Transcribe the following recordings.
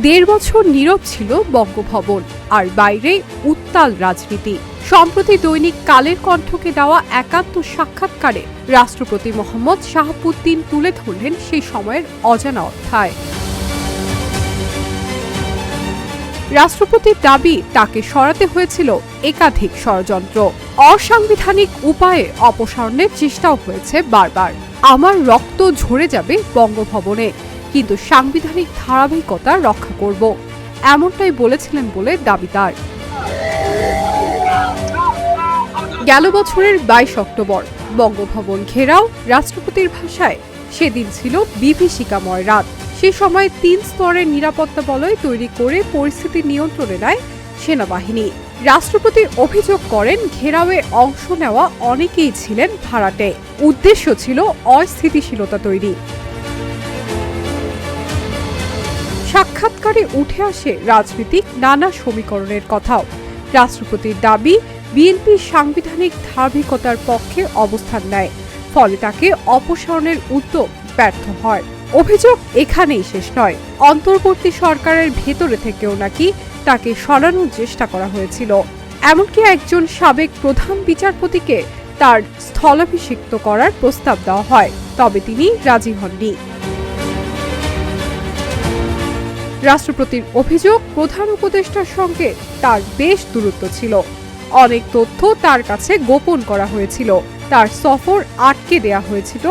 দেড় বছর নীরব ছিল বঙ্গভবন, আর বাইরে উত্তাল রাজনীতি। সম্প্রতি দৈনিক কালের কণ্ঠকে দেওয়া একান্ত সাক্ষাৎকারে রাষ্ট্রপতি মোহাম্মদ শাহাবুদ্দিন তুলে ধরলেন সেই সময়ের অজানা অধ্যায়। রাষ্ট্রপতির দাবি, তাকে সরাতে হয়েছিল একাধিক ষড়যন্ত্র, অসাংবিধানিক উপায়ে অপসারণের চেষ্টাও হয়েছে বারবার। আমার রক্ত ঝরে যাবে বঙ্গভবনে, কিন্তু সাংবিধানিক ধারাবাহিকতা রক্ষা করব, এমনটাই বলেছিলেন বলে দাবি তার। গেল বছরের 22 অক্টোবর বঙ্গভবন ঘেরাও, রাষ্ট্রপতির ভাষায় সেদিন ছিল বিভীষিকাময় রাত। সে সময় 3 স্তরের নিরাপত্তা বলয় তৈরি করে পরিস্থিতি নিয়ন্ত্রণে নেয় সেনাবাহিনী। রাষ্ট্রপতি অভিযোগ করেন, ঘেরাওয়ে অংশ নেওয়া অনেকেই ছিলেন ভাড়াটে। উদ্দেশ্য ছিল অস্থিতিশীলতা তৈরি। সাক্ষাৎকারে উঠে আসে রাজনৈতিক নানা সমীকরণের কথাও। রাষ্ট্রপতির দাবি, বিএনপি সাংবিধানিক ধারাবাহিকতার পক্ষে অবস্থান নেয়, ফলে তাকে অপসারণের উদ্যোগ ব্যর্থ হয়। অভিযোগ এখানেই শেষ নয়, অন্তর্বর্তী সরকারের ভেতরে থেকেও নাকি তাকে সরানোর চেষ্টা করা হয়েছিল। এমনকি একজন সাবেক প্রধান বিচারপতিকে তার স্থলাভিষিক্ত করার প্রস্তাব দেওয়া হয়, তবে তিনি রাজি হননি। রাষ্ট্রপতির অভিযোগ, প্রধান উপদেষ্টার সঙ্গে তার বেশ দূরত্ব ছিল। অনেক তথ্য তার কাছে গোপন করা হয়েছিল, তার সফর আটকে দেয়া হয়েছিল,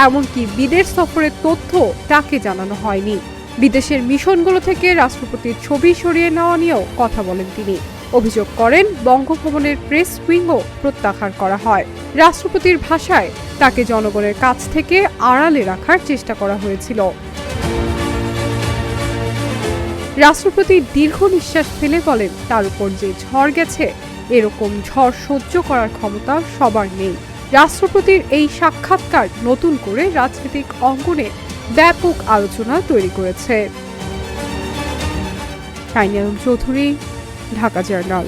এমনকি বিদেশ সফরের তথ্য তাকে জানানো হয়নি। বিদেশের মিশনগুলো থেকে রাষ্ট্রপতির ছবি সরিয়ে নেওয়া নিয়েও কথা বলেন তিনি। অভিযোগ করেন, বঙ্গভবনের প্রেস উইংও প্রত্যাহার করা হয়। রাষ্ট্রপতির ভাষায়, তাকে জনগণের কাছ থেকে আড়ালে রাখার চেষ্টা করা হয়েছিল। রাষ্ট্রপতি দীর্ঘ নিঃশ্বাস ফেলে বলেন, তার উপর যে ঝড় গেছে, এরকম ঝড় সহ্য করার ক্ষমতা সবার নেই। রাষ্ট্রপতির এই সাক্ষাৎকার নতুন করে রাজনৈতিক অঙ্গনে ব্যাপক আলোচনা তৈরি করেছে। Shiny Alam Chowdhury, Dhaka journal.